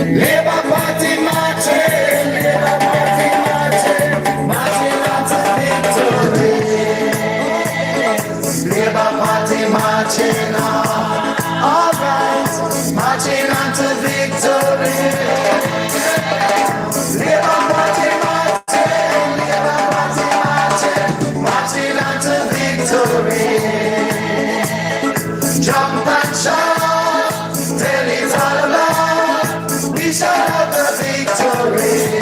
Labour Party marching, Labour Party marching, marching on to victory. Labour Party marching on, alright, marching on to victory. Labour Party marching, Labour Party marching, marching on to victory. Jump and shout, tell it all about, we shall have the victory.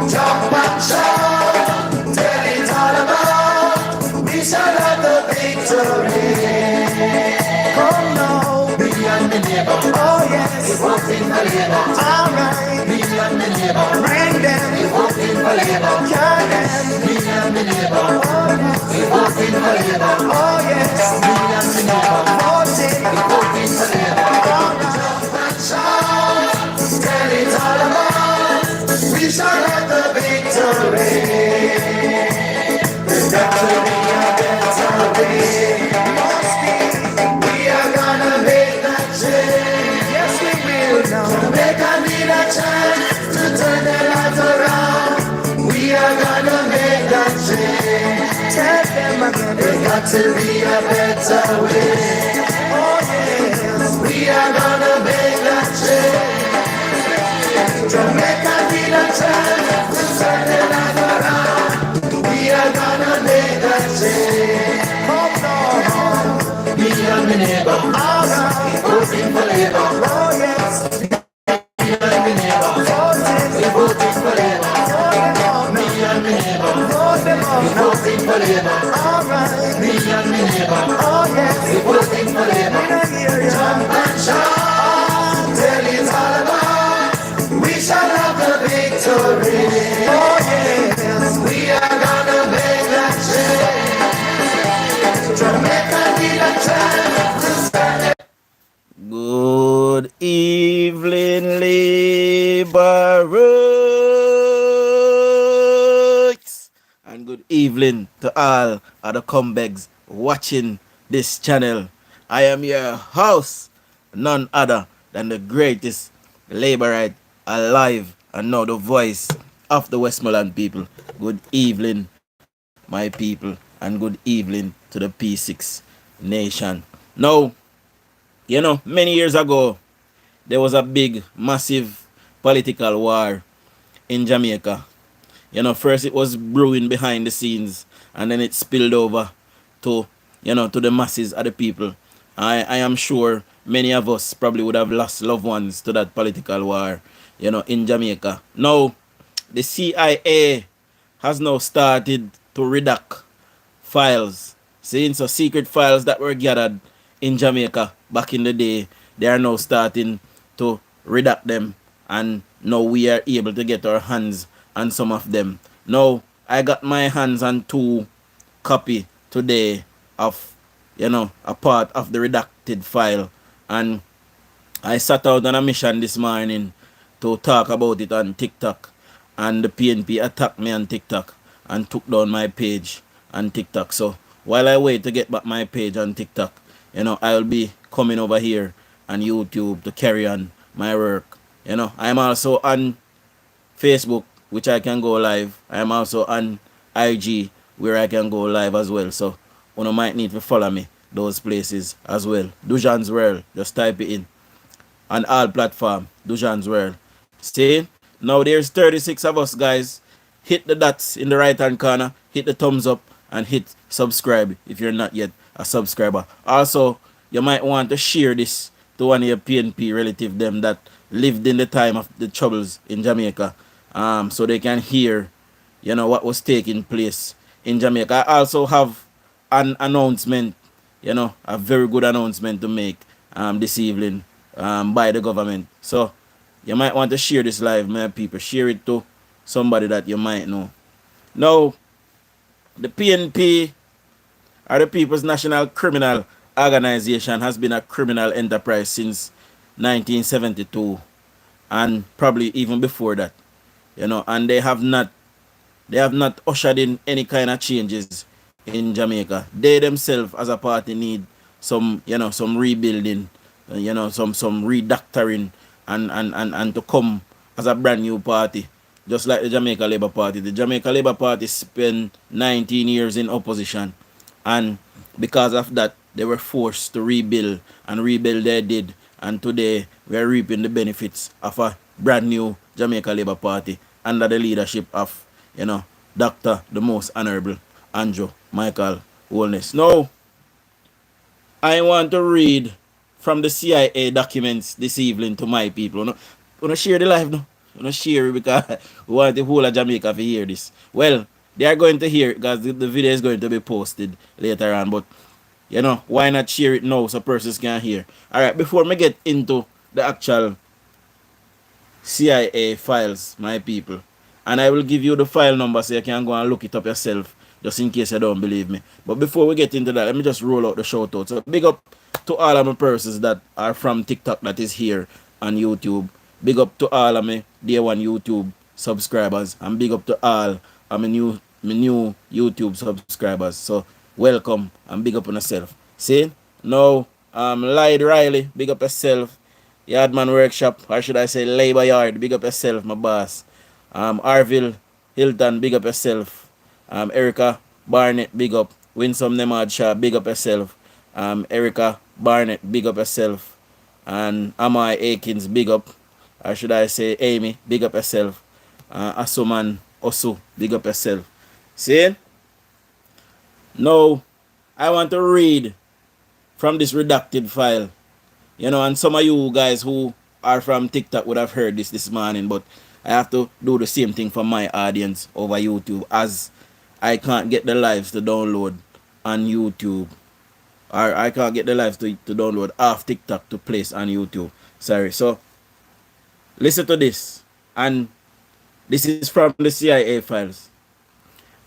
Jump and shout, tell it all about, we shall have the victory. Come now, me and the neighbor, oh yes, we voting for Labour. Alright, me and the neighbor, bring them, we voting for Labour. Carry them, me and the neighbor, oh yes, we voting for Labour. Oh yes, me and the neighbor, voting, we voting for Labour. Jump and shout, tell it all about, we shall have the victory. There's got to be a better way. We are gonna make that change. Yes, we will now. Jamaica need a chance to turn their lives around. We are gonna make that change. Tell them again. There's got to be a better way. Oh yes, we are gonna make that change. Jamaica need a chance to turn their lives around. We are gonna make that change. Come on, me and my neighbor, alright, voting for Labour. Oh yes, me and my neighbor, voting, we voting for Labour. Me and my neighbor, we voting for Labour. Alright, me and my neighbor, oh yes, we voting for Labour. Jump and shout, tell it all about, we shall have the victory. Oh yes, we are gonna make that change. Jamaica need a chance to stand. Good evening, Labourites, and good evening to all other comebacks watching this channel. I am your host, none other than the greatest Labourite alive and now the voice of the Westmoreland people. Good evening, my people, and good evening to the P6 nation. Now, you know, many years ago, there was a big, massive political war in Jamaica. You know, first it was brewing behind the scenes, and then it spilled over to, you know, to the masses of the people. I am sure many of us probably would have lost loved ones to that political war, you know, in Jamaica. Now, the CIA has now started to redact files. See, so secret files that were gathered in Jamaica back in the day, they are now starting to redact them, and now we are able to get our hands on some of them. Now, I got my hands on 2 copy today of, you know, a part of the redacted file, and I sat out on a mission this morning to talk about it on TikTok, and the PNP attacked me on TikTok and took down my page on TikTok. So while I wait to get back my page on TikTok, you know, I'll be coming over here on YouTube to carry on my work. You know, I'm also on Facebook, which I can go live. I'm also on IG, where I can go live as well. So you might need to follow me those places as well. DUJON'S World, just type it in on all platforms. DUJON'S World. See, now there's 36 of us, guys. Hit the dots in the right hand corner, hit the thumbs up, and hit subscribe if you're not yet a subscriber. Also, you might want to share this to one of your PNP relative them that lived in the time of the troubles in Jamaica, so they can hear, you know, what was taking place in Jamaica. I also have an announcement, you know, a very good announcement to make this evening by the government. So you might want to share this live, my people. Share it to somebody that you might know. Now, the PNP, or the People's National Criminal Organization, has been a criminal enterprise since 1972, and probably even before that, you know, and they have not ushered in any kind of changes in Jamaica. They themselves as a party need some, you know, some rebuilding, you know, some redoctoring and to come as a brand new party, just like the Jamaica Labour Party. The Jamaica Labour Party spent 19 years in opposition, and because of that, they were forced to rebuild, and rebuild they did. And today, we are reaping the benefits of a brand new Jamaica Labour Party under the leadership of, Dr. the Most Honorable Andrew Michael Holness. Now, I want to read from the CIA documents this evening to my people. You know, share the live now. You know, share it because we want the whole of Jamaica to hear this. Well, they are going to hear it because the video is going to be posted later on. But, why not share it now so persons can hear? Alright, before me get into the actual CIA files, my people, and I will give you the file number so you can go and look it up yourself, just in case you don't believe me. But before we get into that, let me just roll out the shout out. So big up to all of my persons that are from TikTok that is here on YouTube. Big up to all of my day one YouTube subscribers, and big up to all of my new YouTube subscribers. So welcome and big up on yourself. See? Now, Lyde Riley, big up yourself. Yardman Workshop, or should I say Labor Yard, big up yourself, my boss. Arville Hilton, big up yourself. Erica Barnett, big up. Winsome Nemad Shah, big up yourself. Erica Barnett, big up yourself. And Amai Akins, big up. Or should I say Amy, big up yourself. Asuman Osu, big up yourself. See? Now, I want to read from this redacted file. And some of you guys who are from TikTok would have heard this morning, but I have to do the same thing for my audience over YouTube, as I can't get the lives to download on YouTube. Or I can't get the lives to download off TikTok to place on YouTube. Sorry. So, listen to this. And this is from the CIA files.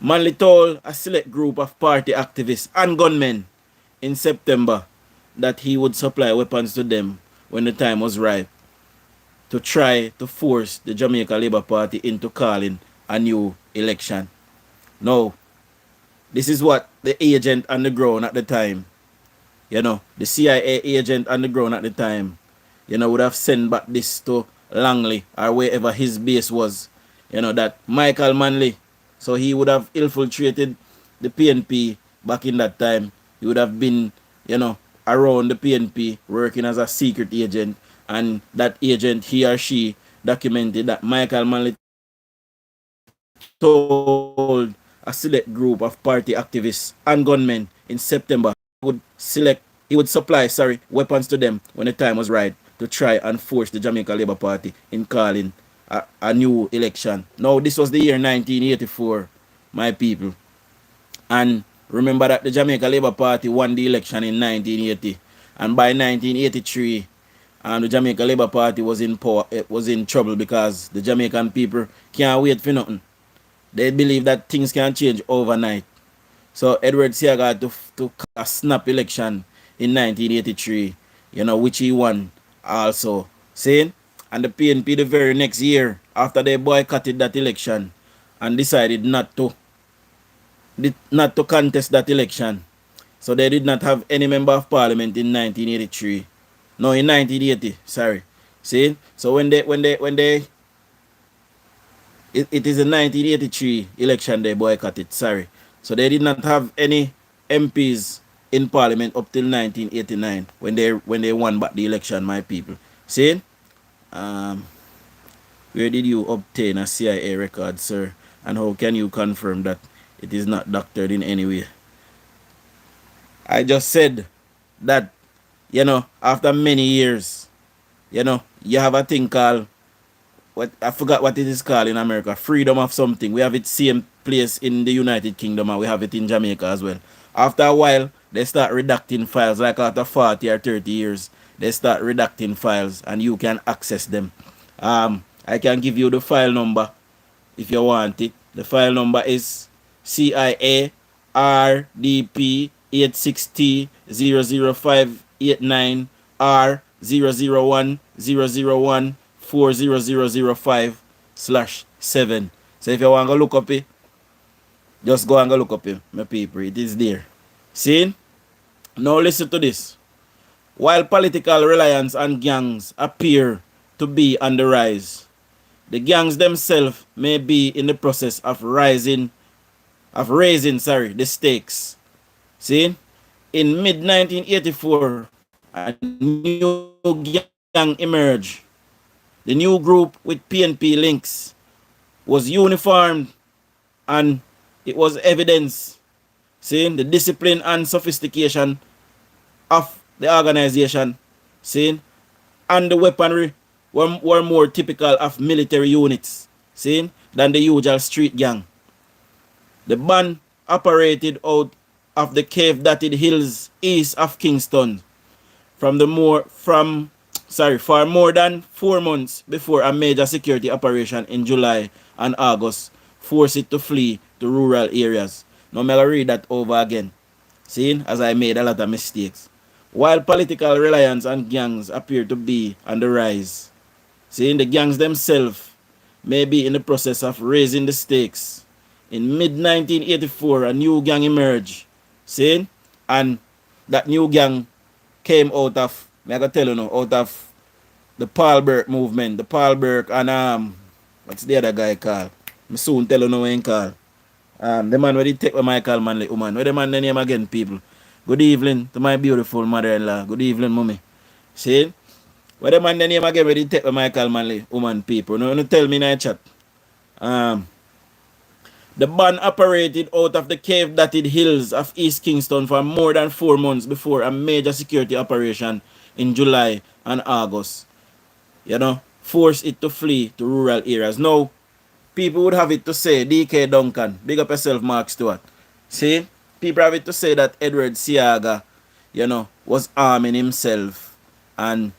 Manley told a select group of party activists and gunmen in September that he would supply weapons to them when the time was ripe to try to force the Jamaica Labour Party into calling a new election. Now, this is what the agent on the ground at the time, the CIA agent on the ground at the time, would have sent back this to Langley or wherever his base was, that Michael Manley, so he would have infiltrated the PNP back in that time. He would have been, around the PNP working as a secret agent, and that agent, he or she, documented that Michael Manley told a select group of party activists and gunmen in September he would supply weapons to them when the time was right to try and force the Jamaica Labour Party in calling a new election. Now, this was the year 1984, my people. And remember that the Jamaica Labour Party won the election in 1980. And by 1983, the Jamaica Labour Party was in power. It was in trouble because the Jamaican people can't wait for nothing. They believe that things can change overnight. So Edward Seaga got to a snap election in 1983, which he won also. See? And the PNP the very next year, after they boycotted that election and decided not to contest that election. So they did not have any member of parliament in 1983. No, in 1980, sorry. See? So when they it is a 1983 election they boycotted, sorry. So they did not have any MPs in parliament up till 1989 when they won back the election, my people. See? Where did you obtain a CIA record, sir? And how can you confirm that it is not doctored in any way? I just said that, after many years, you have a thing called, I forgot what it is called in America, freedom of something. We have it same place in the United Kingdom, and we have it in Jamaica as well. After a while, they start redacting files, like after 40 or 30 years, they start redacting files, and you can access them. I can give you the file number if you want it. The file number is CIA RDP 86T00589 R00100140005/7. So if you want to look up it, just go and go look up it, my people. It is there. See? Now listen to this. While political reliance on gangs appear to be on the rise. The gangs themselves may be in the process of raising the stakes. See? In mid 1984, a new gang emerged. The new group with PNP links was uniformed and it was evidence, seeing the discipline and sophistication of the organization, seeing, and the weaponry were more typical of military units, seeing, than the usual street gang. The band operated out of the cave-dotted hills east of Kingston for more than 4 months before a major security operation in July and August forced it to flee to rural areas. Now I'll read that over again, seeing as I made a lot of mistakes. While political reliance on gangs appear to be on the rise, seeing the gangs themselves may be in the process of raising the stakes. In mid-1984, a new gang emerged, seeing, and that new gang came out of, I gotta tell you now, out of the Paul Burke movement. The Paul Burke and what's the other guy called? I soon tell you now what he called. The man where he take what Michael Manley woman. What the man name again, people? Good evening to my beautiful mother-in-law. Good evening, mommy. See? What the man name again where he take what Michael Manley woman, people? No, tell me in the chat. The band operated out of the cave-dotted hills of East Kingston for more than 4 months before a major security operation in July and August, forced it to flee to rural areas. Now, people would have it to say, DK Duncan, big up yourself, Mark Stewart. See, people have it to say that Edward Siaga, was arming himself and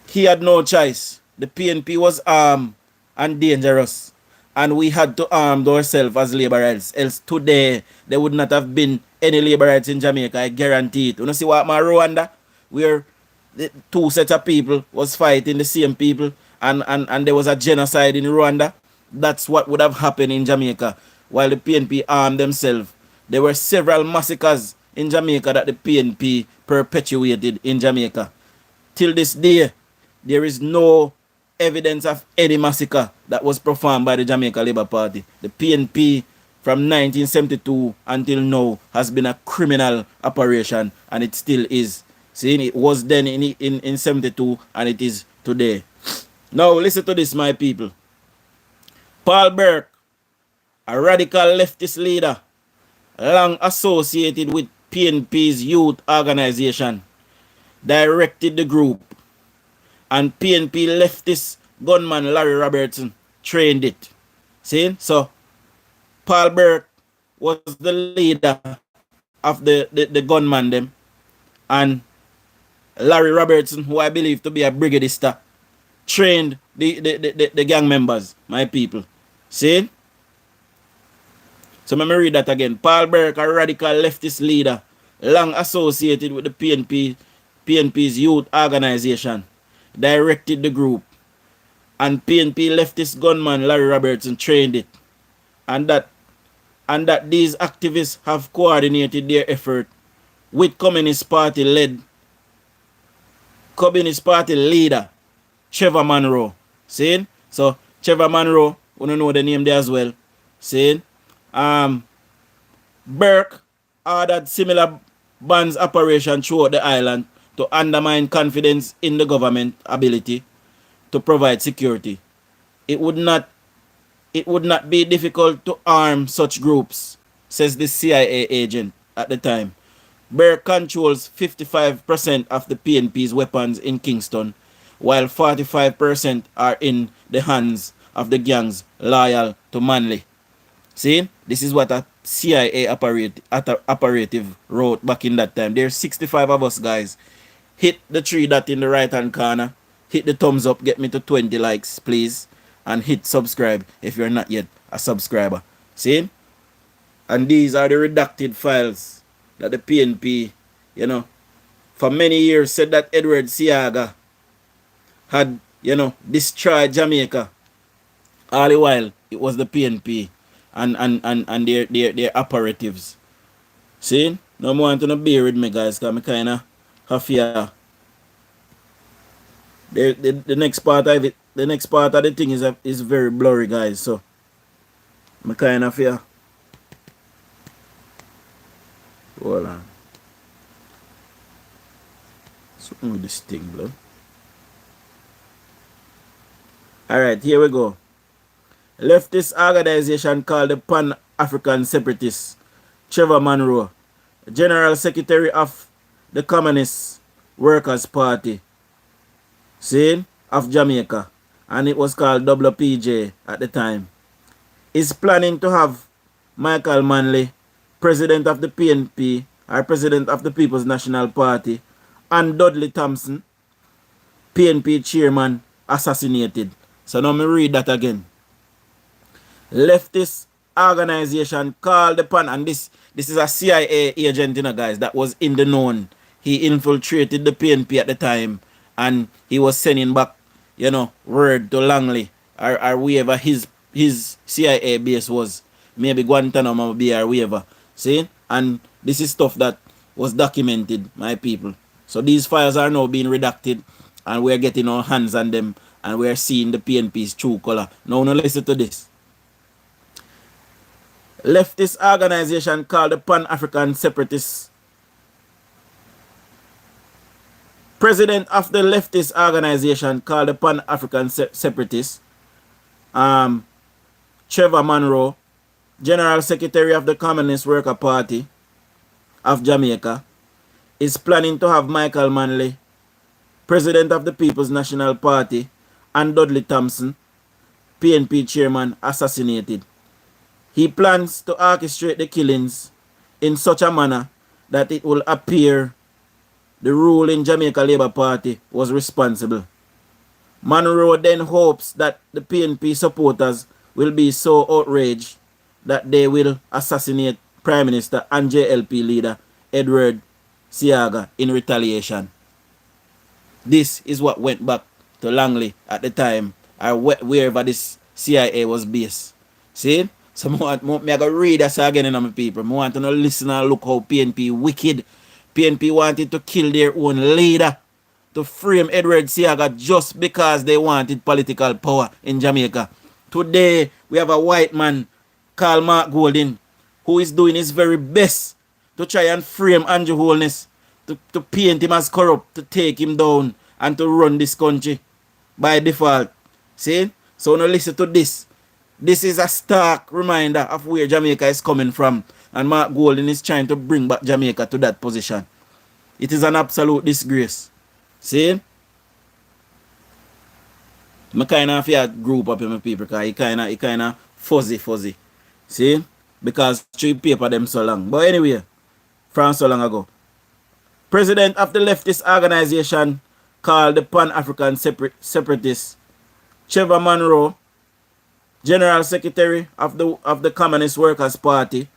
he had no choice. The PNP was armed and dangerous. And we had to arm ourselves as laborers. Else today, there would not have been any laborers in Jamaica, I guarantee it. You know, see what my Rwanda, where the two sets of people was fighting the same people, and there was a genocide in Rwanda. That's what would have happened in Jamaica while the PNP armed themselves. There were several massacres in Jamaica that the PNP perpetuated in Jamaica. Till this day, there is no evidence of any massacre that was performed by the Jamaica Labour Party. The PNP from 1972 until now has been a criminal operation, and it still is. See, it was then in 72 and it is today. Now listen to this, my people. Paul Burke, a radical leftist leader, long associated with PNP's youth organization, directed the group, and PNP leftist gunman Larry Robertson trained it. See? So, Paul Burke was the leader of the gunman them, and Larry Robertson, who I believe to be a brigadista, trained the gang members, my people. See? So let me read that again. Paul Burke, a radical leftist leader, long associated with the PNP's youth organization, directed the group, and PNP leftist gunman Larry Robertson trained it, and that these activists have coordinated their effort with Communist Party leader Trevor Monroe. See? So Trevor Monroe, we don't know the name there as well. See? Burke ordered similar bands operation throughout the island to undermine confidence in the government ability to provide security. It would not be difficult to arm such groups, says the CIA agent at the time. Burke controls 55% of the PNP's weapons in Kingston, while 45% are in the hands of the gangs loyal to Manley. See, this is what a CIA operative wrote back in that time. There's 65 of us, guys. Hit the 3 dot in the right hand corner. Hit the thumbs up. Get me to 20 likes, please. And hit subscribe if you're not yet a subscriber. See? And these are the redacted files that the PNP, for many years said that Edward Siaga had, destroyed Jamaica. All the while, it was the PNP and their operatives. See? No more want to bear with me, guys, because I kind of have fear. The next part of it, the next part of the thing is very blurry, guys. So I kind of fear. Hold on. Something with this thing, bro. Alright, here we go. Leftist organization called the Pan-African Separatists, Trevor Monroe, General Secretary of the Communist Workers' Party, see, of Jamaica, and it was called WPJ at the time, is planning to have Michael Manley, president of the PNP, or president of the People's National Party, and Dudley Thompson, PNP chairman, assassinated. So now me read that again. Leftist organization called the Pan, and this is a CIA agent, you know, guys, that was in the known. He infiltrated the PNP at the time, and he was sending back, you know, word to Langley or wherever his CIA base was, maybe Guantanamo Bay or wherever. See, and this is stuff that was documented, my people. So these files are now being redacted, and we're getting our hands on them, and we're seeing the PNP's true color. Now listen to this. Leftist organization called the Pan-African Separatists. President of the leftist organization called the Pan-African Separatists, Trevor Monroe, General Secretary of the Communist Worker Party of Jamaica, is planning to have Michael Manley, President of the People's National Party, and Dudley Thompson, PNP chairman, assassinated. He plans to orchestrate the killings in such a manner that it will appear the ruling Jamaica Labour Party was responsible. Monroe then hopes that the PNP supporters will be so outraged that they will assassinate Prime Minister and JLP leader Edward Seaga in retaliation. This is what went back to Langley at the time, or wherever this CIA was based. See? So I go read that again in my people. I want to listen and look how PNP wicked. PNP wanted to kill their own leader to frame Edward Seaga just because they wanted political power in Jamaica. Today, we have a white man called Mark Golding who is doing his very best to try and frame Andrew Holness, to paint him as corrupt, to take him down and to run this country by default. See? So now listen to this. This is a stark reminder of where Jamaica is coming from, and Mark Golding is trying to bring back Jamaica to that position. It is an absolute disgrace. See? I kind of feel group up in my people because it kind of fuzzy. See? Because tree paper them so long. But anyway, from so long ago. President of the leftist organization called the Pan-African Separatists, Trevor Monroe, General Secretary of the Communist Workers' Party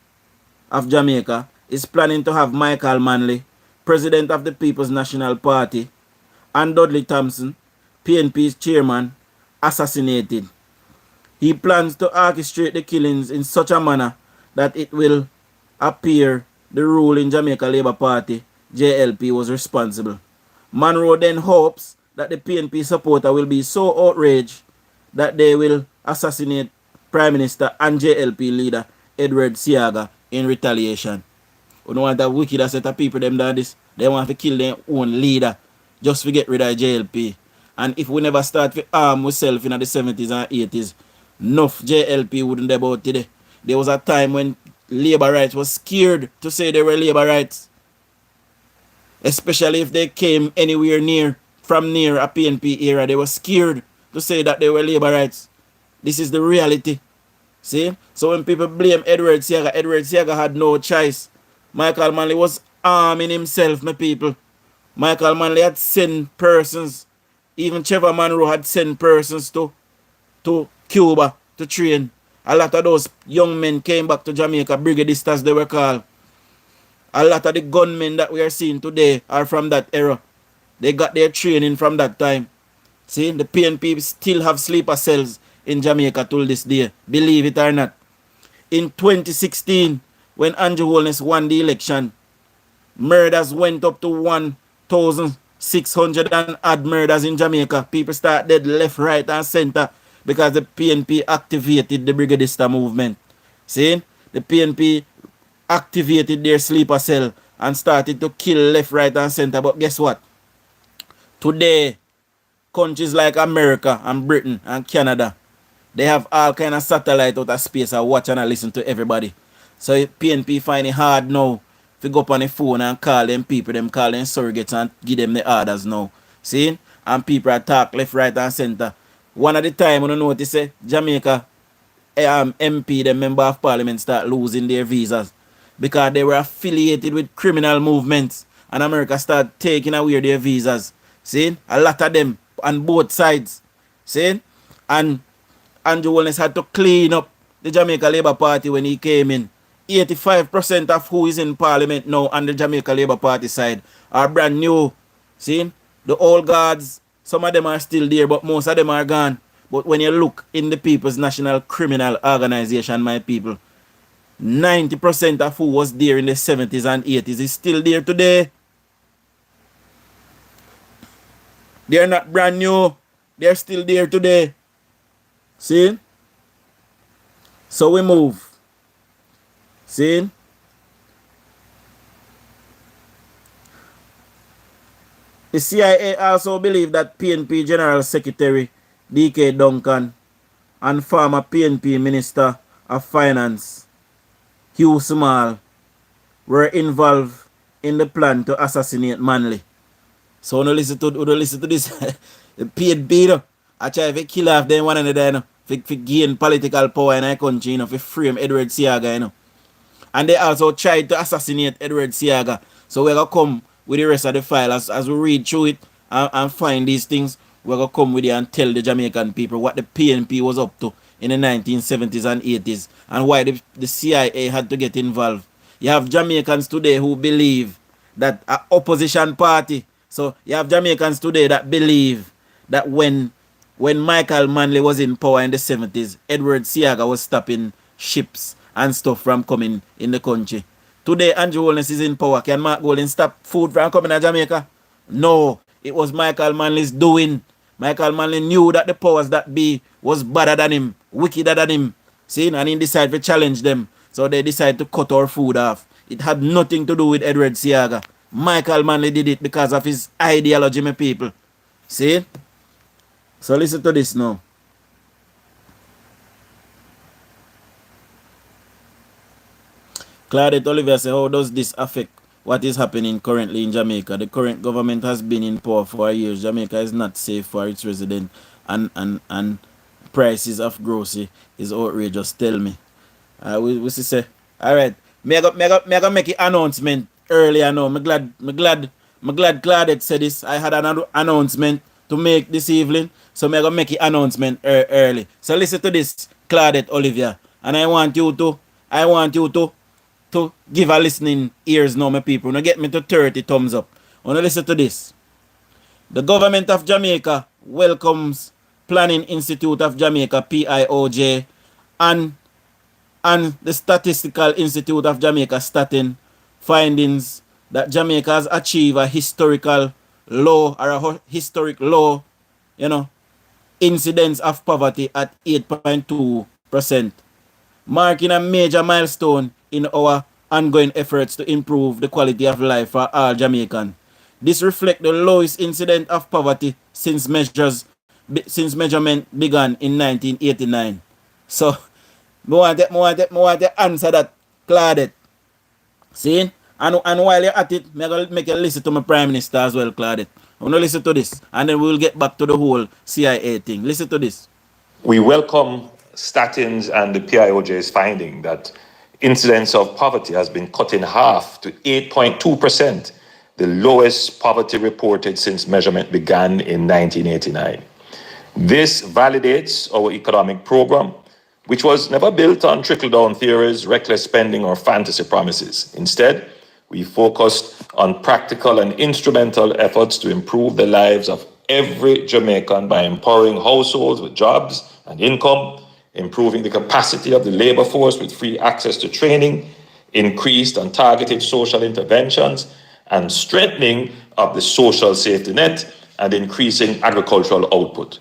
of Jamaica, is planning to have Michael Manley, President of the People's National Party, and Dudley Thompson, PNP's chairman, assassinated. He plans to orchestrate the killings in such a manner that it will appear the ruling Jamaica Labour Party, JLP, was responsible. Monroe then hopes that the PNP supporter will be so outraged that they will assassinate Prime Minister and JLP leader Edward Seaga in retaliation. We don't want that wicked set of people them that this. They want to kill their own leader just to get rid of JLP. And if we never start to arm ourselves in the 70s and 80s, enough JLP wouldn't be about today. There was a time when labor rights was scared to say they were labor rights. Especially if they came anywhere from near a PNP era, they were scared to say that they were labor rights. This is the reality. See? So when people blame Edward Seaga had no choice. Michael Manley was arming himself, my people. Michael Manley had sent persons. Even Trevor Monroe had sent persons to Cuba to train. A lot of those young men came back to Jamaica, brigadistas they were called. A lot of the gunmen that we are seeing today are from that era. They got their training from that time. See, the PNP still have sleeper cells in Jamaica till this day. Believe it or not. In 2016, when Andrew Holness won the election, murders went up to 1,000 600 and odd murders in Jamaica. People start dead left, right, and center because the PNP activated the Brigadista movement. See? The PNP activated their sleeper cell and started to kill left, right, and center. But guess what? Today, countries like America and Britain and Canada, they have all kind of satellite out of space and watch and listen to everybody. So PNP find it hard now to go up on the phone and call them people, them call them surrogates and give them the orders now. See? And people attack left, right, and center. One at the time, when you notice, Jamaica MP, the member of parliament, start losing their visas because they were affiliated with criminal movements, and America start taking away their visas. See? A lot of them on both sides. See? And Andrew Holness had to clean up the Jamaica Labour Party when he came in. 85% of who is in parliament now on the Jamaica Labour Party side are brand new. See? The old guards, some of them are still there, but most of them are gone. But when you look in the People's National Criminal Organization, my people, 90% of who was there in the 70s and 80s is still there today. They're not brand new. They're still there today. See? So we move. See? The CIA also believe that PNP General Secretary D.K. Duncan and former PNP Minister of Finance Hugh Small were involved in the plan to assassinate Manley. So when you listen to this, the PNP, I try to kill off them one another, to gain political power in our country, to frame Edward Seaga, And they also tried to assassinate Edward Seaga. So we're going to come with the rest of the file as we read through it and find these things. We're going to come with it and tell the Jamaican people what the PNP was up to in the 1970s and 80s and why the CIA had to get involved. You have Jamaicans today who believe that an opposition party, so you have Jamaicans today that believe that when Michael Manley was in power in the 70s, Edward Seaga was stopping ships and stuff from coming in the country. Today, Andrew Holness is in power. Can Mark Golding stop food from coming to Jamaica? No, it was Michael Manley's doing. Michael Manley knew that the powers that be was badder than him, wickeder than him. See, and he decided to challenge them. So they decided to cut our food off. It had nothing to do with Edward Seaga. Michael Manley did it because of his ideology, my people. See? So listen to this now. Claudette Oliver says, how does this affect what is happening currently in Jamaica? The current government has been in power for years. Jamaica is not safe for its residents, and prices of grocery is outrageous. Tell me. We say, all right. Me I go make an announcement earlier now. Me glad Claudette said this. I had an announcement to make this evening, so me I go make an announcement early. So listen to this, Claudette Olivia, and I want you to give a listening ears now, my people. Now get me to 30 thumbs up. Now listen to this. The government of Jamaica welcomes Planning Institute of Jamaica, PIOJ, and the Statistical Institute of Jamaica, Statin, findings that Jamaica has achieved a historical low or a historic low, incidence of poverty at 8.2%, marking a major milestone in our ongoing efforts to improve the quality of life for all Jamaicans. This reflects the lowest incidence of poverty since measurement began in 1989. So, I want to answer that, Claudette. See? And while you're at it, I'm going to make you listen to my Prime Minister as well, Claudette. I'm going to listen to this, and then we'll get back to the whole CIA thing. Listen to this. We welcome Statins and the PIOJ's finding that incidence of poverty has been cut in half to 8.2%, the lowest poverty reported since measurement began in 1989. This validates our economic program, which was never built on trickle-down theories, reckless spending, or fantasy promises. Instead, we focused on practical and instrumental efforts to improve the lives of every Jamaican by empowering households with jobs and income, improving the capacity of the labor force with free access to training, increased and targeted social interventions, and strengthening of the social safety net and increasing agricultural output.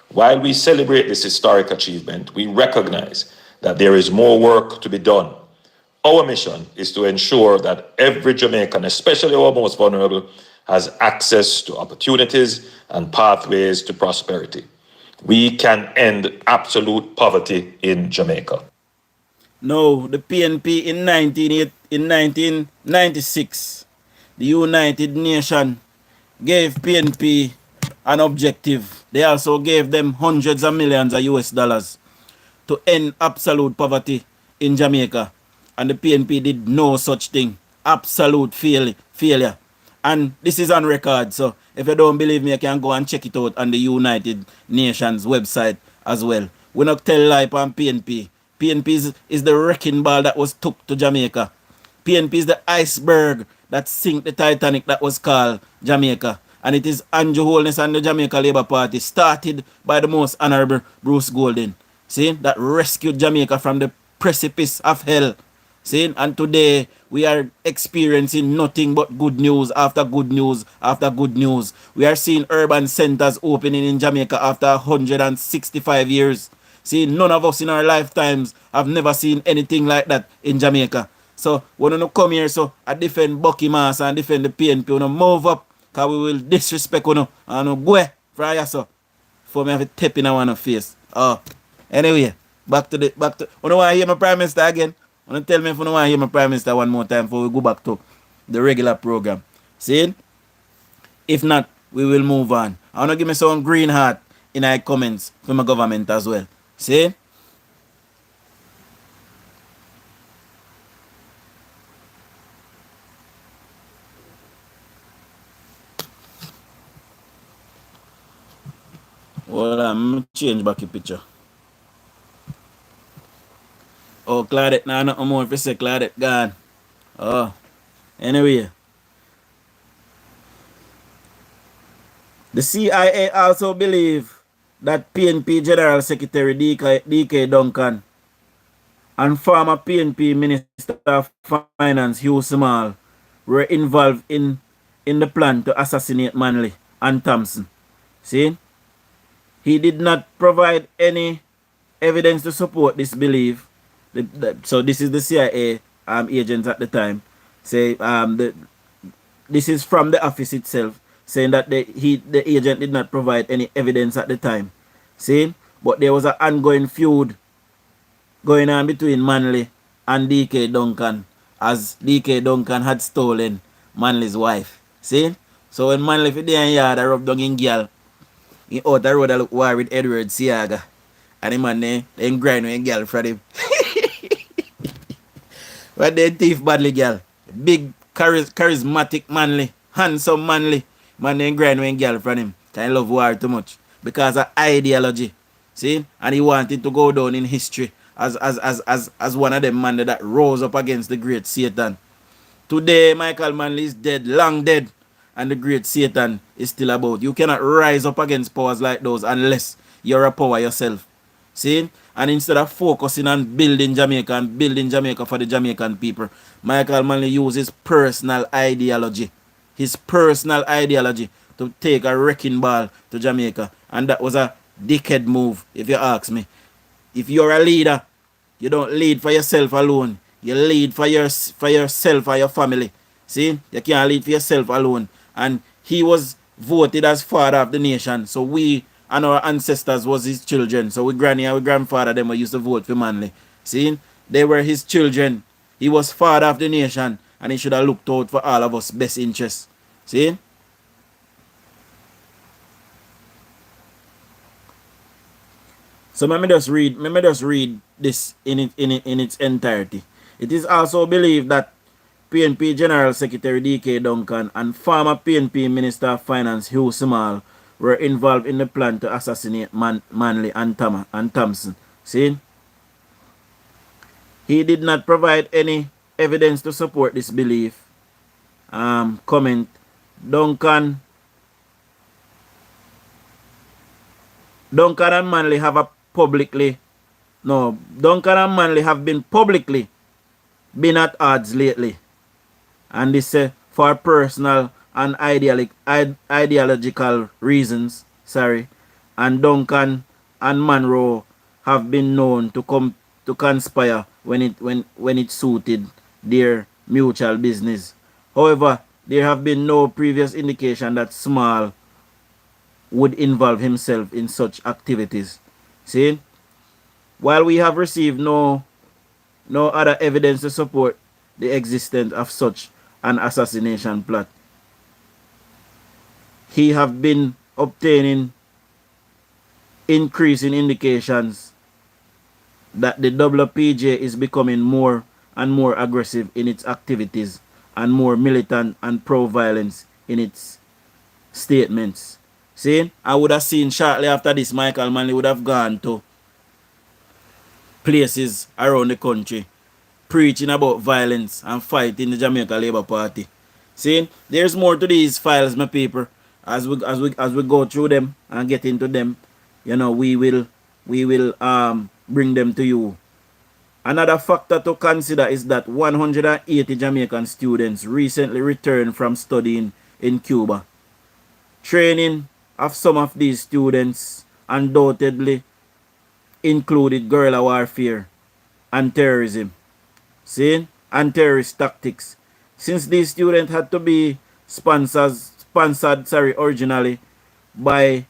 While we celebrate this historic achievement, we recognize that there is more work to be done. Our mission is to ensure that every Jamaican, especially our most vulnerable, has access to opportunities and pathways to prosperity. We can end absolute poverty in Jamaica. No, the PNP in 1996, the United Nations gave PNP an objective. They also gave them hundreds of millions of US dollars to end absolute poverty in Jamaica. And the PNP did no such thing. Absolute failure. And this is on record. So if you don't believe me, you can go and check it out on the United Nations website as well. We not tell lie on PNP. PNP is the wrecking ball that was took to Jamaica. PNP is the iceberg that sink the Titanic that was called Jamaica. And it is Andrew Holness and the Jamaica Labour Party, started by the most honorable Bruce Golden, see, that rescued Jamaica from the precipice of hell. See, and today we are experiencing nothing but good news after good news after good news. We are seeing urban centers opening in Jamaica after 165 years. See, none of us in our lifetimes have never seen anything like that in Jamaica. So when you come here, so I defend Bucky Mass and defend the PNP, you move up, because we will disrespect you and you go from here, so for me have a tap in our face. Anyway, back to you don't want to hear my Prime Minister again? You don't tell me if you don't want to hear my Prime Minister one more time before we go back to the regular program. See? If not, we will move on. I want to give me some green heart in our comments from my government as well. See? Well, I'm change back the picture. Oh, Claudette, now nothing more if you say Claudette gone. Oh, anyway. The CIA also believe that PNP General Secretary DK Duncan and former PNP Minister of Finance Hugh Small were involved in the plan to assassinate Manley and Thompson. See? He did not provide any evidence to support this belief. So this is the CIA agents at the time. Say this is from the office itself, saying that the agent did not provide any evidence at the time. See? But there was an ongoing feud going on between Manley and DK Duncan, as DK Duncan had stolen Manley's wife. See? So when Manley for there in yard, I rubbed down in girl, he out the road I look war with Edward Siaga. And the man then grind with a girl for him. But they thief badly girl. Big charismatic Manley, handsome Manley. Man then grind with a girl from him. I love war too much. Because of ideology. See? And he wanted to go down in history as one of them man that rose up against the great Satan. Today Michael Manley is dead, long dead. And the great Satan is still about. You cannot rise up against powers like those unless you're a power yourself. See? And instead of focusing on building Jamaica and building Jamaica for the Jamaican people, Michael Manley used his personal ideology. His personal ideology to take a wrecking ball to Jamaica. And that was a dickhead move, if you ask me. If you're a leader, you don't lead for yourself alone. You lead for yourself and your family. See? You can't lead for yourself alone. And he was voted as father of the nation. So we and our ancestors was his children. So we granny and we grandfather them used to vote for Manley. See? They were his children. He was father of the nation. And he should have looked out for all of us best interests. See? So let me just read this in its entirety. It is also believed that PNP General Secretary DK Duncan and former PNP Minister of Finance Hugh Small were involved in the plan to assassinate Manley and Thompson. See? He did not provide any evidence to support this belief. Comment. Duncan and Manley have Duncan and Manley have been publicly been at odds lately. And this for personal and ideological reasons, and Duncan and Monroe have been known to come to conspire when it suited their mutual business. However, there have been no previous indication that Small would involve himself in such activities. See, while we have received no other evidence to support the existence of such an assassination plot, he have been obtaining increasing indications that the WPJ is becoming more and more aggressive in its activities and more militant and pro-violence in its statements. See, I would have seen shortly after this, Michael Manley would have gone to places around the country preaching about violence and fighting the Jamaica Labour Party. See, there's more to these files, my people. As we go through them and get into them, we will bring them to you. Another factor to consider is that 180 Jamaican students recently returned from studying in Cuba. Training of some of these students undoubtedly included guerrilla warfare and terrorism. See? And terrorist tactics. Since these students had to be sponsored originally by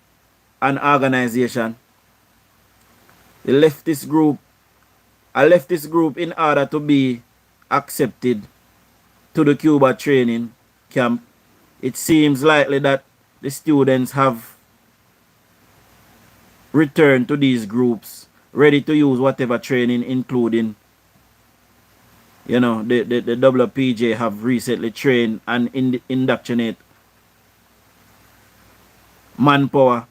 an organization, a leftist group in order to be accepted to the Cuba training camp, it seems likely that the students have returned to these groups ready to use whatever training, including the WPJ have recently trained and indoctrinate manpower.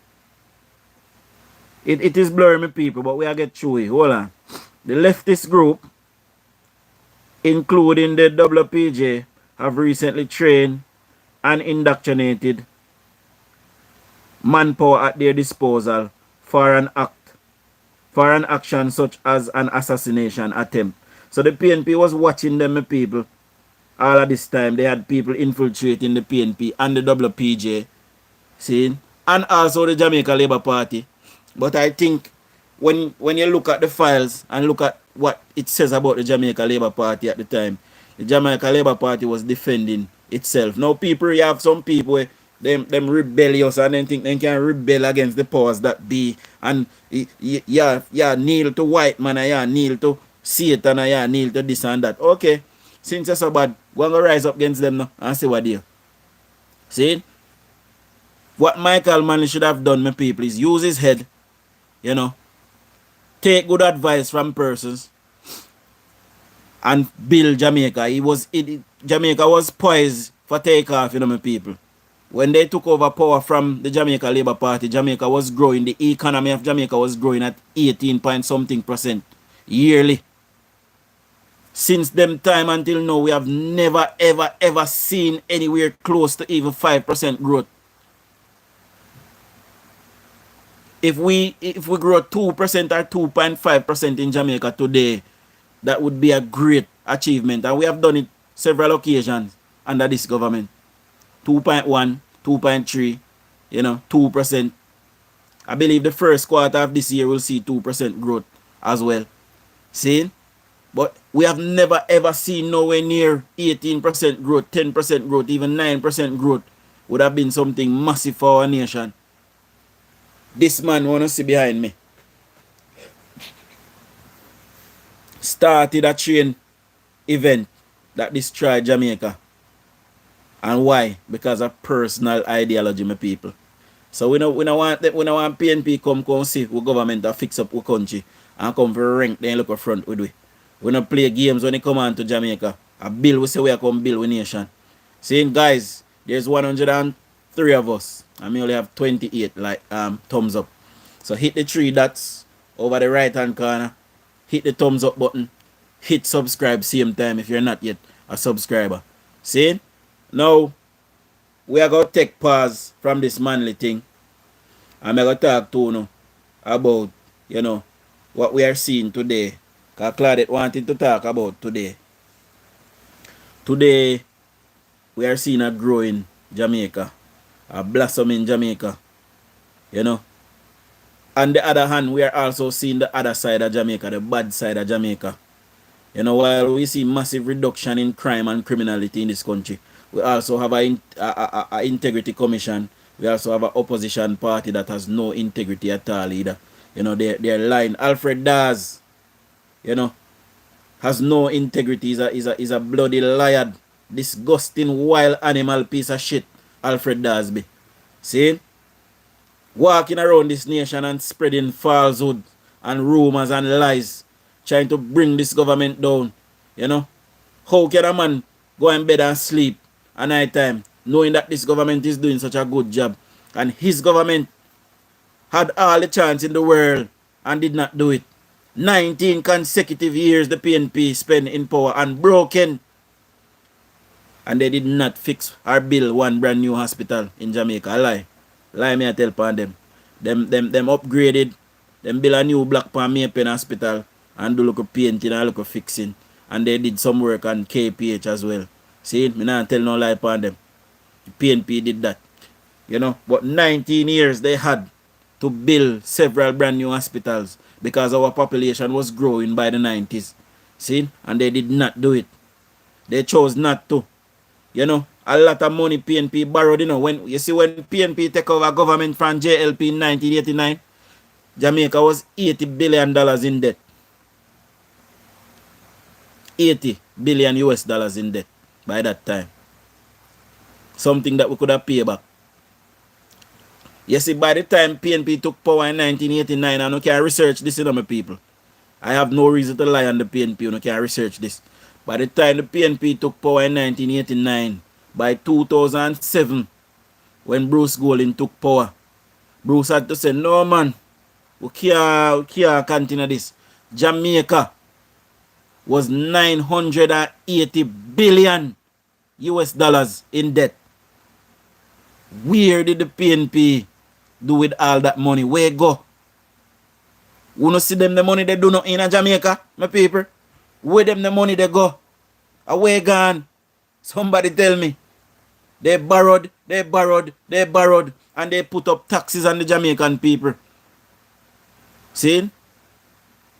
It is blurring, me people, but we are get through it. Hold on. The leftist group, including the WPJ, have recently trained and indoctrinated manpower at their disposal for an action such as an assassination attempt. So the PNP was watching them, my people. All of this time, they had people infiltrating the PNP and the WPJ, see, and also the Jamaica Labour Party. But I think when you look at the files and look at what it says about the Jamaica Labour Party at the time, the Jamaica Labour Party was defending itself. Now, people, you have some people, them rebellious, and then think they can rebel against the powers that be, and kneel to white man, and kneel to Satan, and kneel to this and that. Okay, since you're so bad, go and rise up against them now and see what they do. See? What Michael Manley should have done, my people, is use his head, take good advice from persons and build Jamaica. Jamaica was poised for takeoff, my people. When they took over power from the Jamaica Labour Party, Jamaica was growing. The economy of Jamaica was growing at 18 point something % yearly. Since them time until now, we have never, ever, ever seen anywhere close to even 5% growth. If we grow 2% or 2.5% in Jamaica today, that would be a great achievement. And we have done it several occasions under this government. 2.1, 2.3, 2%. I believe the first quarter of this year will see 2% growth as well. See? But we have never ever seen nowhere near 18% growth, 10% growth, even 9% growth would have been something massive for our nation. This man wanna see behind me started a train event that destroyed Jamaica. And why? Because of personal ideology, my people. So we don't want PNP come see what government to fix up our country and come for rank then look up front with we. We don't play games when they come on to Jamaica. A bill we say we are come build with nation. Saying guys, there's 103 of us. And we only have 28 like thumbs up. So hit the 3 dots over the right hand corner. Hit the thumbs up button. Hit subscribe same time if you're not yet a subscriber. See? Now we are going to take pause from this manly thing. And I'm going to talk to you about, what we are seeing today. Because Claudette wanted to talk about today. Today, we are seeing a growing Jamaica, a blossoming Jamaica, you know. On the other hand, we are also seeing the other side of Jamaica, the bad side of Jamaica. You know, while we see massive reduction in crime and criminality in this country, we also have a integrity commission. We also have an opposition party that has no integrity at all either. You know, they're lying. Alfred Daz, you know, has no integrity. He's a bloody liar. Disgusting wild animal piece of shit. Alfred Daz be. See? Walking around this nation and spreading falsehood and rumors and lies, trying to bring this government down. You know, how can a man go in bed and sleep at night time knowing that this government is doing such a good job, and his government had all the chance in the world and did not do it? 19 consecutive years the PNP spent in power and broken, and they did not fix or build one brand new hospital in Jamaica. Lie me I tell upon them. Them upgraded, them build a new block pan Maypen hospital and do look painting and look fixing. And they did some work on KPH as well. See, me not tell no lie upon them. The PNP did that. You know, but 19 years they had to build several brand new hospitals because our population was growing by the 90s. See, and they did not do it. They chose not to. You know, a lot of money PNP borrowed, you know. When you see when PNP take over government from JLP in 1989, Jamaica was $80 billion in debt. 80 billion US dollars in debt by that time. Something that we could have paid back. You see, by the time PNP took power in 1989, and you can research this, you know, my people. I have no reason to lie on the PNP, you can research this. By the time the PNP took power in 1989, by 2007, when Bruce Golding took power, Bruce had to say, no man, we can't continue this. Jamaica was 980 billion US dollars in debt. Where did the PNP do with all that money? Where go? You don't see them the money they do not in Jamaica, my people? Where them the money they go? Away gone. Somebody tell me. They borrowed, and they put up taxes on the Jamaican people. See?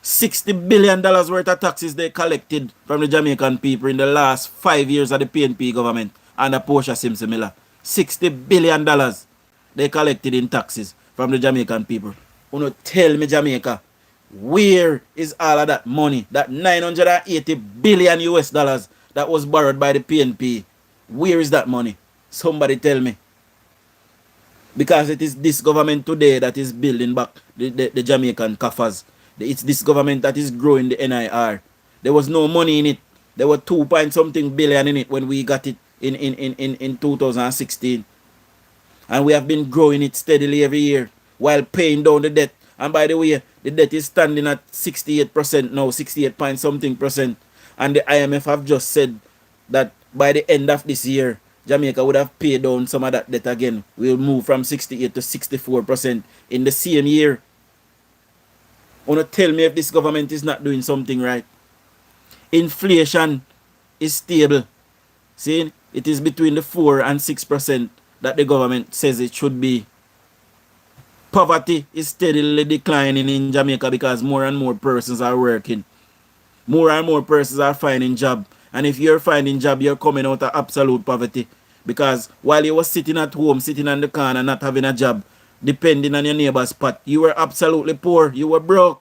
$60 billion worth of taxes they collected from the Jamaican people in the last 5 years of the PNP government under Portia Simpson Miller. $60 billion they collected in taxes from the Jamaican people. You know, tell me, Jamaica, where is all of that money, that 980 billion US dollars that was borrowed by the PNP? Where is that money? Somebody tell me. Because it is this government today that is building back the Jamaican coffers. It's this government that is growing the NIR. There was no money in it. There were 2 point something billion in it when we got it in 2016. And we have been growing it steadily every year while paying down the debt. And by the way, the debt is standing at 68% now, 68 point something percent. And the IMF have just said that by the end of this year, Jamaica would have paid down some of that debt again. We'll move from 68 to 64% in the same year. Wanna tell me if this government is not doing something right? Inflation is stable. See, it is between the 4 and 6% that the government says it should be. Poverty is steadily declining in Jamaica because more and more persons are working. More and more persons are finding job. And if you're finding job, you're coming out of absolute poverty. Because while you were sitting at home, sitting on the corner, not having a job, depending on your neighbor's pot, you were absolutely poor. You were broke.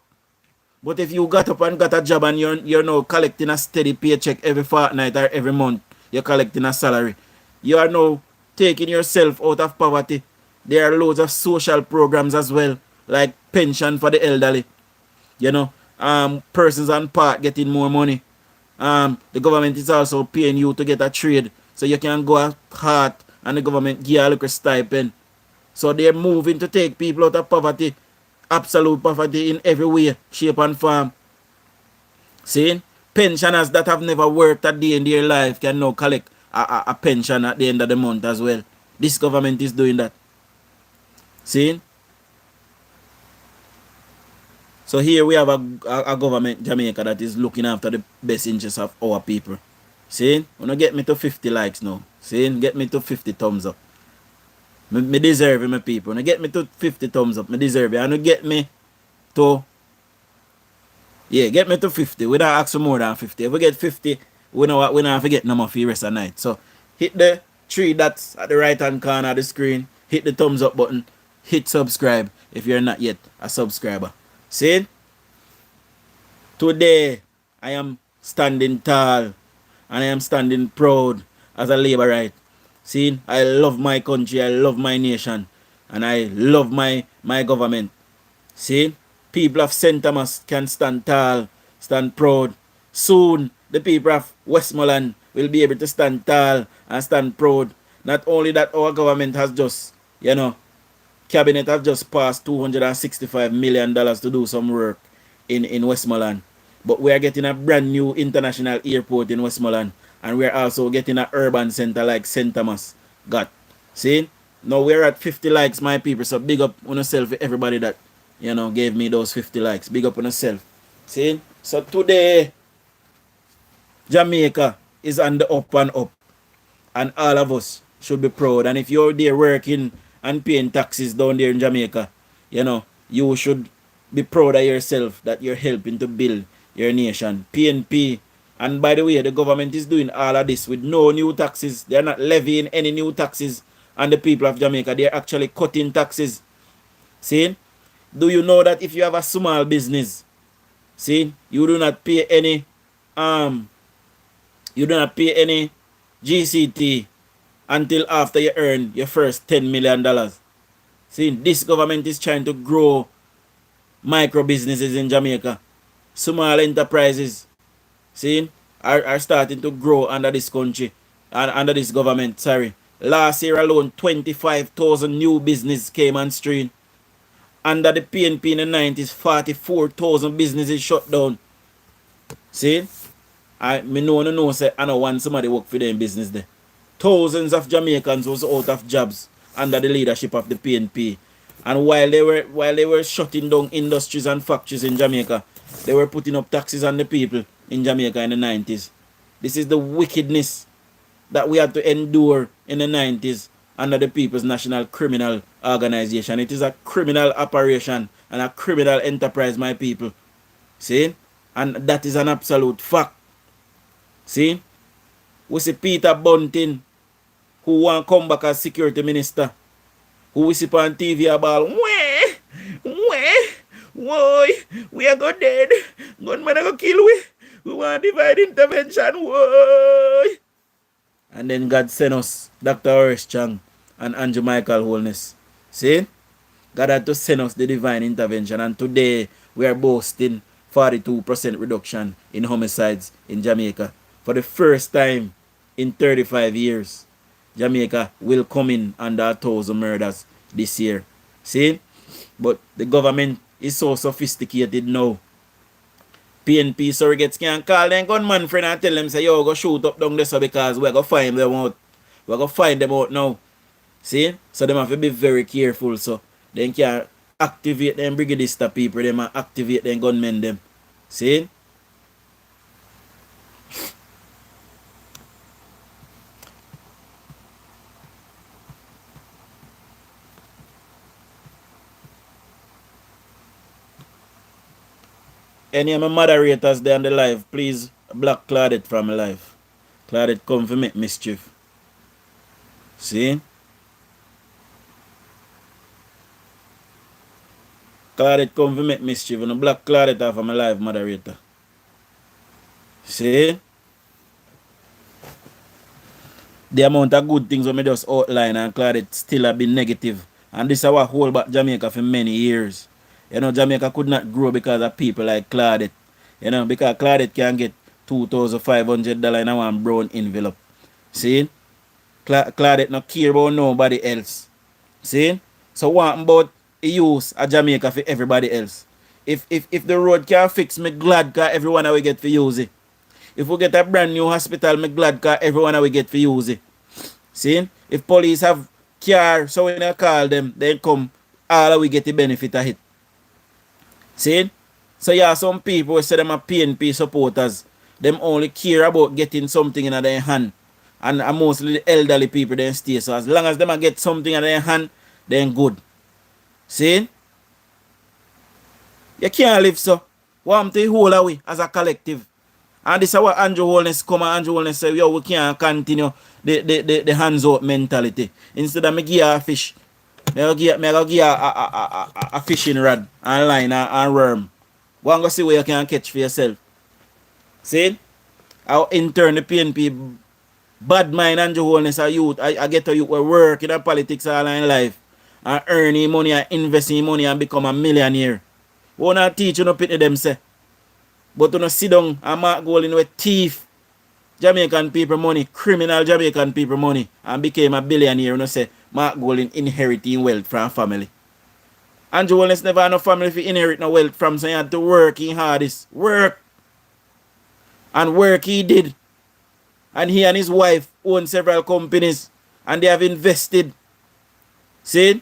But if you got up and got a job and you're now collecting a steady paycheck every fortnight or every month, you're collecting a salary, you are now taking yourself out of poverty. There are loads of social programs as well, like pension for the elderly. You know, persons on part getting more money. The government is also paying you to get a trade, so you can go at heart and the government give you a little stipend. So they're moving to take people out of poverty, absolute poverty in every way, shape and form. See, pensioners that have never worked a day in their life can now collect a pension at the end of the month as well. This government is doing that. See? So here we have a government, Jamaica, that is looking after the best interests of our people. See? Wanna get me to 50 likes now. See? Get me to 50 thumbs up. Me deserve it, my people. Wanna get me to 50 thumbs up. Me deserve it. And get me to, yeah, get me to 50. We don't ask for more than 50. If we get 50, we don't have to get no more for the rest of the night. So hit the 3 dots at the right hand corner of the screen. Hit the thumbs up button. Hit subscribe if you're not yet a subscriber. See? Today, I am standing tall and I am standing proud as a Labourite. See, I love my country, I love my nation, and I love my government. See, people of St. Thomas can stand tall, stand proud. Soon, the people of Westmoreland will be able to stand tall and stand proud. Not only that, our government has just, cabinet have just passed $265 million to do some work in Westmoreland. But we are getting a brand new international airport in Westmoreland. And we are also getting an urban center like St. Thomas got. See? Now we're at 50 likes, my people. So big up on yourself, everybody that, gave me those 50 likes. Big up on yourself. See? So today, Jamaica is on the up and up. And all of us should be proud. And if you're there working and paying taxes down there in Jamaica, you should be proud of yourself that you're helping to build your nation. PNP. And by the way, the government is doing all of this with no new taxes. They're not levying any new taxes on the people of Jamaica. They're actually cutting taxes. See? Do you know that if you have a small business, see, you do not pay any GCT until after you earn your first $10 million. See, this government is trying to grow micro businesses in Jamaica. Small enterprises, see, are starting to grow under this country, and under this government, sorry. Last year alone, 25,000 new businesses came on stream. Under the PNP in the 90s, 44,000 businesses shut down. See? I know say I know want somebody work for them business there. Thousands of Jamaicans was out of jobs under the leadership of the PNP. And while they were shutting down industries and factories in Jamaica, they were putting up taxes on the people in Jamaica in the 90s. This is the wickedness that we had to endure in the 90s under the People's National Criminal Organization. It is a criminal operation and a criminal enterprise, my people. See? And that is an absolute fact. See? We see Peter Bunting, who want to come back as security minister, who we see on TV about, why, we are go dead, gunman are go kill we want divide intervention, why? And then God sent us Dr. Horace Chang and Andrew Michael Holness. See? God had to send us the divine intervention, and today we are boasting 42% reduction in homicides in Jamaica. For the first time in 35 years, Jamaica will come in under 1,000 murders this year. See? But the government is so sophisticated now. PNP surrogates can call them gunman friend and tell them, say, yo, go shoot up down there because we're going to find them out. We're going to find them out now. See? So they have to be very careful. So they can activate them brigadista people. They can activate them gunmen them. See? Any of my moderators there on the live, please block Claudette from my live. Claudette come for make mischief. See? Claudette come for make mischief. And block Claudette off of my live, moderator. See? The amount of good things when I just outline and Claudette still have been negative. And this is what hold back Jamaica for many years. Jamaica could not grow because of people like Claudette. Because Claudette can get $2,500 in one brown envelope. See? Claudette not care about nobody else. See? So what about the use of Jamaica for everybody else? If the road can fix, me glad because everyone will get for use it. If we get a brand new hospital, me glad because everyone will get for use it. See? If police have car, so when I call them, they come, all we get the benefit of it. See? So yeah, some people say them are PNP supporters Them only care about getting something in their hand. And mostly the elderly people then stay. So as long as them get something in their hand, then good. See? You can't live so. Want to hold away as a collective. And this is what Andrew Holness come and Andrew Holness say, yo, we can't continue the hands out mentality. Instead of me give her a fish, me go give her a fishing rod and line and worm. Go and go see where you can catch for yourself. See? Our intern, the PNP, bad mind Andrew Holness, a youth, I get a youth who work in the politics all in life and earning money and investing money and become a millionaire. We not teach you no pity them say. But you no sit down and mark goal in with thief Jamaican people money, criminal Jamaican people money, and became a billionaire, you know say Mark Golding inheriting wealth from family. Andrew Wallace never had no family to inherit no wealth from, so he had to work in hardest. Work. And work he did. And he and his wife own several companies. And they have invested. See?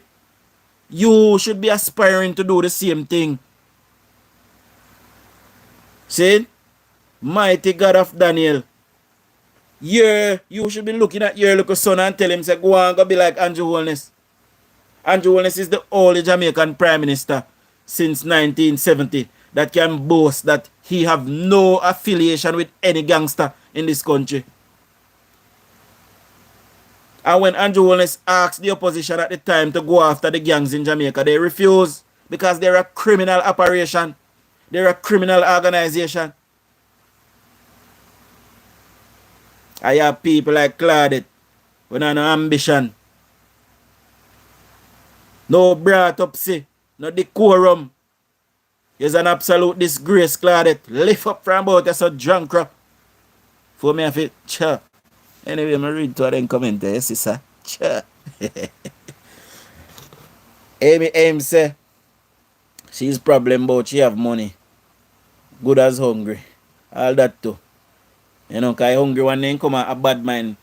You should be aspiring to do the same thing. See? Mighty God of Daniel. Yeah, you should be looking at your little son and tell him, say, go on, go be like Andrew Holness. Andrew Holness is the only Jamaican Prime Minister since 1970 that can boast that he have no affiliation with any gangster in this country. And when Andrew Holness asked the opposition at the time to go after the gangs in Jamaica, they refused because they're a criminal operation. They're a criminal organization. I have people like Claudette with no ambition. No brought up, see. No decorum. It's an absolute disgrace, Claudette. Lift up from about you so drunk up. For me, I feel, cha. Anyway, I read to them comment there, yes, sir. Cha. Amy Ames say, she's problem about she have money. Good as hungry. All that too. You know, because hungry one then come a bad mind.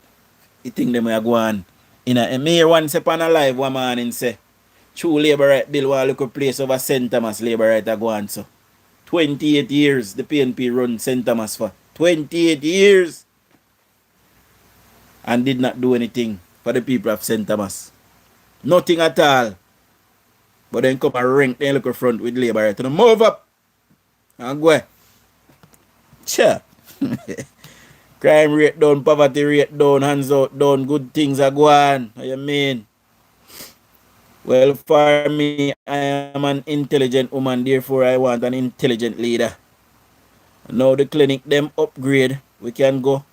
You think them will go on. You know, and me one say on a live one man and say, true labor right bill one look place over St. Thomas labor right a go on so. 28 years the PNP run St. Thomas for. 28 years. And did not do anything for the people of St. Thomas. Nothing at all. But then come and rank then look front with labor right. And move up. And go. Cha. Crime rate down, poverty rate down, hands out down, good things are going. What you mean? Well, for me, I am an intelligent woman, therefore I want an intelligent leader. Now the clinic, them upgrade, we can go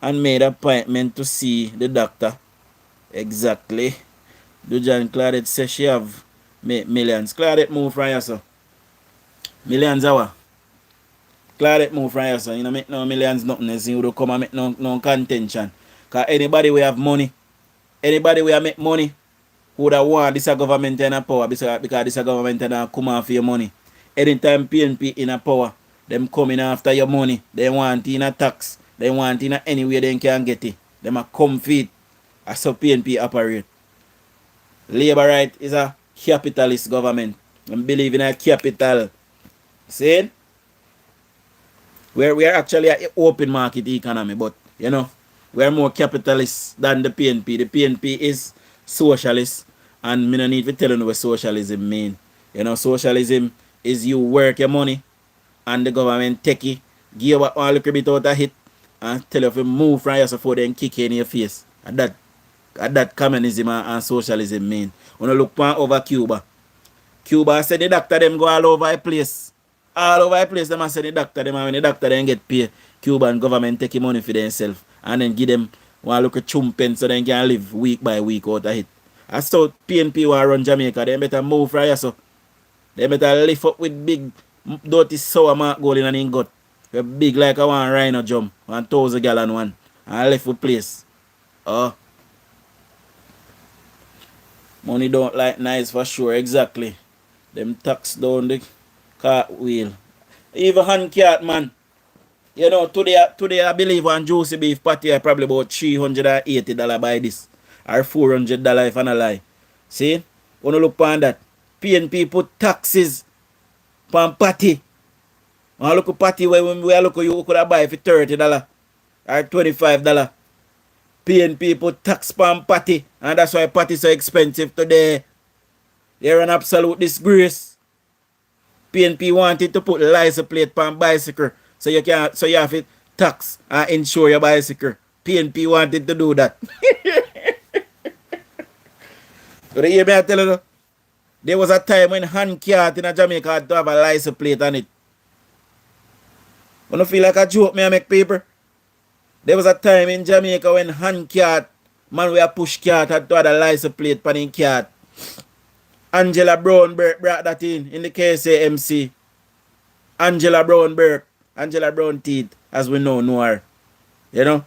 and make an appointment to see the doctor. Exactly. DUJON Claudette says she have made millions. Claudette move from here, so. Millions hour. Claudette move from here, so. You know, make no millions nothing else. You don't come and make no contention. Because anybody we have money, anybody we make money, who that want this government in a power because this government in come off your money. Anytime PNP in a power, them coming after your money. They want in a tax. They want in a anywhere they can get it. Them a come feed. As so PNP operate. Labor right is a capitalist government. And believe in a capital. See? We are actually an open market economy, but you know, we are more capitalist than the PNP. The PNP is socialist, and me no need to tell you what socialism mean. You know, socialism is you work your money and the government take it, give you all the bit out of it, and tell you if you move from here so for then kick you in your face. And that communism and socialism mean. When you look over Cuba, Cuba said the doctor them go all over the place. All over the place, them say the doctor them, and when the doctor then get paid, Cuban government take money for themselves and then give them one look at chumpen so they can live week by week out of it. As so PNP want run Jamaica, they better move from here so. They better lift up with big dirty sour mark gold in an gut. Big like a one rhino jump, 1,000 gallon one. And left with place. Oh. Money don't like nice for sure, exactly. Them tax down the cartwheel. Even hand cat man. You know, today I believe on juicy beef patty I probably about $380 buy this. Or $400 if I not lie. See? When you look on that. PNP put taxes on patty. I look at party where we look at you could have buy for $30 or $25. PNP put tax on party, and that's why party so expensive today. They're an absolute disgrace. PNP wanted to put license plate on bicycle, so you have to tax and insure your bicycle. PNP wanted to do that. So you hear me tell you? There was a time when hand cart in Jamaica had to have a license plate on it. You don't feel like a joke me I make paper? There was a time in Jamaica when hand cart, man with a push cart had to have a license plate on the cart. Angela Brown Burke brought that in the KSAMC. Angela Brown Burke, Angela Brown Teeth, as we know her. You know?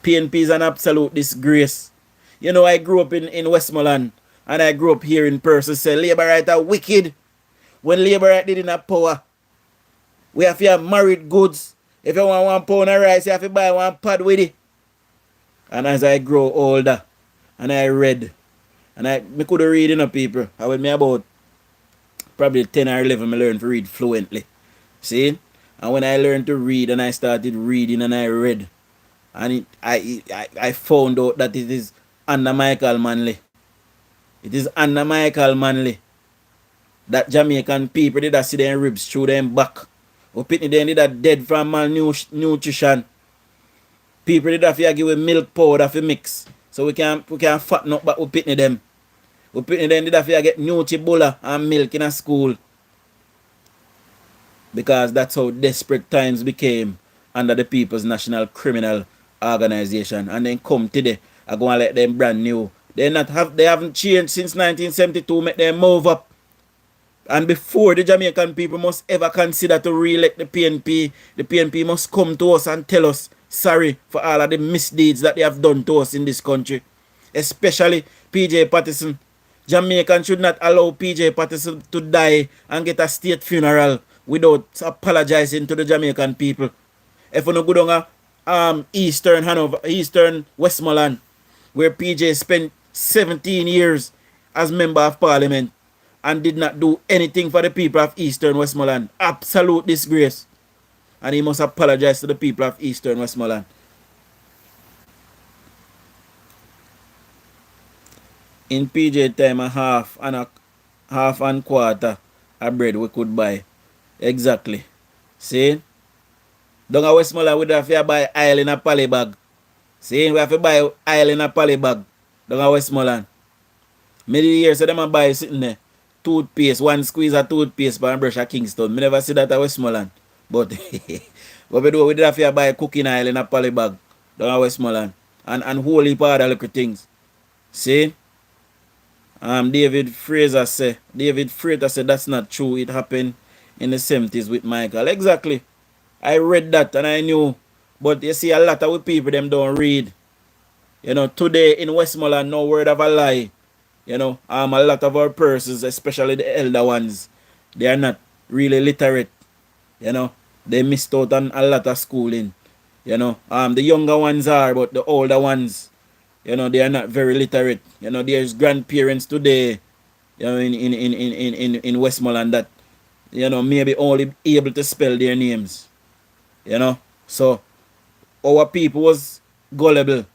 PNP is an absolute disgrace. You know, I grew up in Westmoreland, and I grew up here in person. Say, Labour right are wicked. When Labour right didn't have power, we have to have married goods. If you want £1 of rice, you have to buy one pad with it. And as I grow older, and I read, and I could read enough people. I was me about probably 10 or 11, I learned to read fluently. See? And when I learned to read, and I started reading, and I read, and I found out that it is under Michael Manley. It is under Michael Manley that Jamaican people did that see their ribs through them back. Or pitney they did that dead from malnutrition. People did that for give milk powder for mix. So we can fatten up, but we pitney them. We pitney them did that for get Nutribola and milk in a school. Because that's how desperate times became under the People's National Criminal Organization. And then come today, I go and let them brand new. They haven't changed since 1972, make them move up. And before the Jamaican people must ever consider to re-elect the PNP must come to us and tell us sorry for all of the misdeeds that they have done to us in this country. Especially PJ Patterson. Jamaicans should not allow PJ Patterson to die and get a state funeral without apologizing to the Jamaican people. If you no go down Eastern Westmoreland, where PJ spent 17 years as member of parliament and did not do anything for the people of Eastern Westmoreland. Absolute disgrace. And he must apologize to the people of Eastern Westmoreland. In PJ time, a half and quarter of bread we could buy. Exactly. See? Down at Westmoreland, we have to buy oil in a poly bag. See? We have to buy oil in a poly bag. Down at Westmoreland. Many years, so them a buy sitting there. Toothpaste, one squeeze of toothpaste for a brush at Kingston. I never see that at Westmoreland. But what we do, we did have to buy cooking oil in a poly bag down at Westmoreland. And whole heap of other little things. See? David Fraser said that's not true. It happened in the 70s with Michael. Exactly. I read that and I knew. But you see, a lot of people them don't read. You know, today in Westmoreland, no word of a lie. You know, a lot of our persons, especially the elder ones, they are not really literate. You know, they missed out on a lot of schooling. You know, the younger ones are, but the older ones, you know, they are not very literate. You know, there's grandparents today, you know, in Westmoreland that, you know, maybe only able to spell their names. You know, so our people was gullible.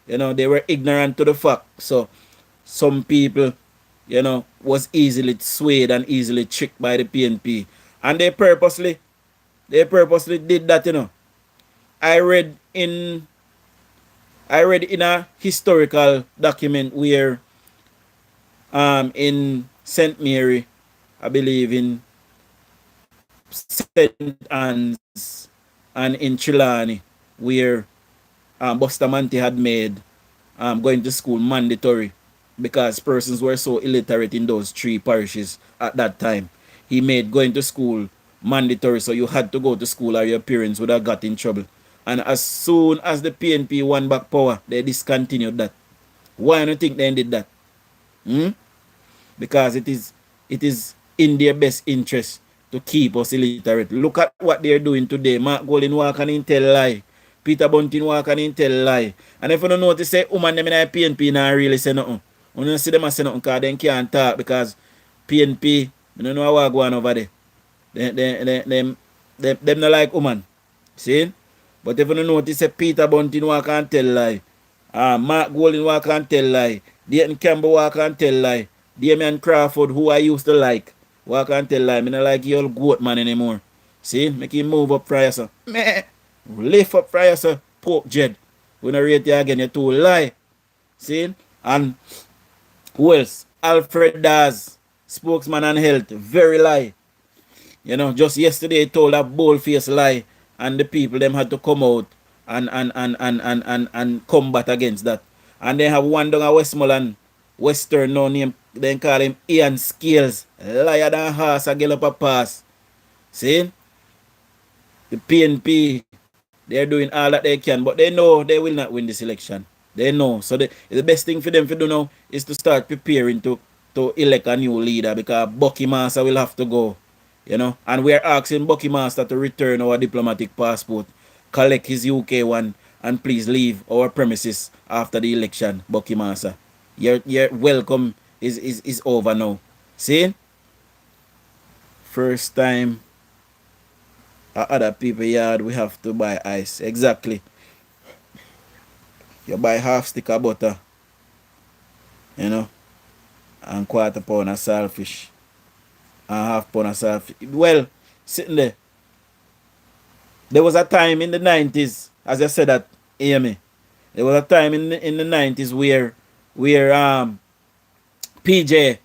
You know, they were ignorant to the fact. So some people, you know, was easily swayed and easily tricked by the PNP. And they purposely did that, you know. I read in a historical document where in St. Mary, I believe in St. Anne's and in Trelawney, where Bustamante had made going to school mandatory because persons were so illiterate in those three parishes at that time. He made going to school mandatory, so you had to go to school or your parents would have got in trouble. And as soon as the PNP won back power, they discontinued that. Why do you think they did that? Because it is in their best interest to keep us illiterate. Look at what they're doing today. Mark Golding walk and tell lie. Peter Bunting walk and tell lie. And if you don't notice, say, woman them in the PNP now really say nothing. You don't see them say nothing because they can't talk because PNP, you don't know what going over there. Them not like woman. See? But if you notice, Peter Bunting walk and tell lie. Mark Golding walk and tell lie. Dayton Campbell walk and tell lie. Damian Crawford, who I used to like, walk and tell lie. Me not like your goat man anymore. See? Make him move up for yourself. Meh. Lift up for yourself. Poke Jed. We not rate you again. You too lie. See? And who else? Alfred Daz, spokesman on health. Very lie. You know, just yesterday he told a bold-faced lie, and the people them had to come out and combat against that. And they have one down at Westmoreland, Western, no name, they call him Ian Scales, liar than horse, a get up a pass. See? The PNP, they're doing all that they can, but they know they will not win this election. They know. So the best thing for them to do now is to start preparing to elect a new leader, because Bucky Master will have to go. You know, and we're asking Bucky Master to return our diplomatic passport, collect his UK one, and please leave our premises after the election, Bucky Master. Your welcome is over now. See? First time at other people yard we have to buy ice. Exactly. You buy half stick of butter, you know, and quarter pound of saltfish. And half pound of saltfish. Well, sitting there was a time in the 90s, as I said that, hear me. There was a time in the 90s where PJ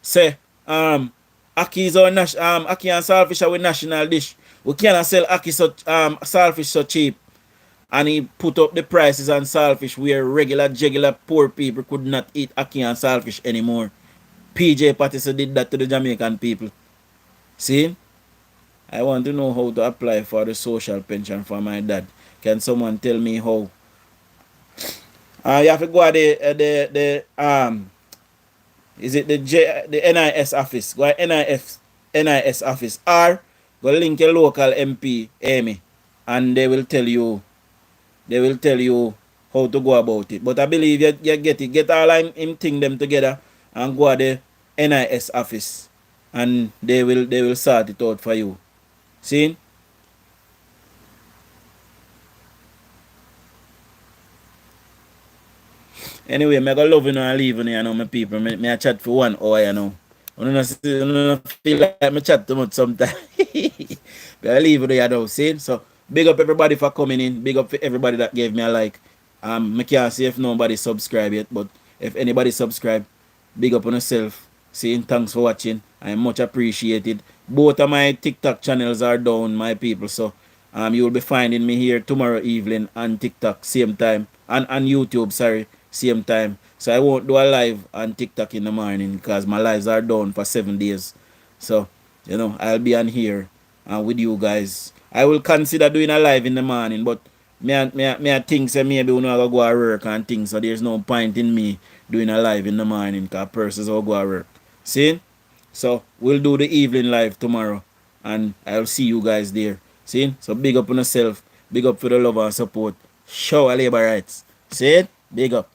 say Aki is our Aki and saltfish are our national dish. We cannot sell Aki saltfish so cheap. And he put up the prices on saltfish where regular poor people could not eat Aki and saltfish anymore. PJ Patterson did that to the Jamaican people. See? I want to know how to apply for the social pension for my dad. Can someone tell me how? You have to go to the NIS office. Go to NIS office, or go link your local MP, Amy, and they will tell you how to go about it. But I believe you get all him thing them together and go to the NIS office, and they will sort it out for you. See? Anyway, I go love you and leave you know, my people. I chat for 1 hour, you know. I don't feel like I chat too much sometimes. But I leave you know, see? So, big up everybody for coming in. Big up for everybody that gave me a like. I can't see if nobody subscribe yet, but if anybody subscribe, big up on yourself. See? Thanks for watching. I much appreciated. Both of my TikTok channels are down, my people. So, you will be finding me here tomorrow evening on TikTok, same time. And on YouTube, sorry, same time. So I won't do a live on TikTok in the morning because my lives are down for 7 days. So, you know, I'll be on here with you guys. I will consider doing a live in the morning, but I think say maybe we not go to work and things, so there's no point in me doing a live in the morning because persons will go to work. See? So we'll do the evening live tomorrow, and I'll see you guys there. See? So big up on yourself, big up for the love and support. Show our labor rights. See it? Big up.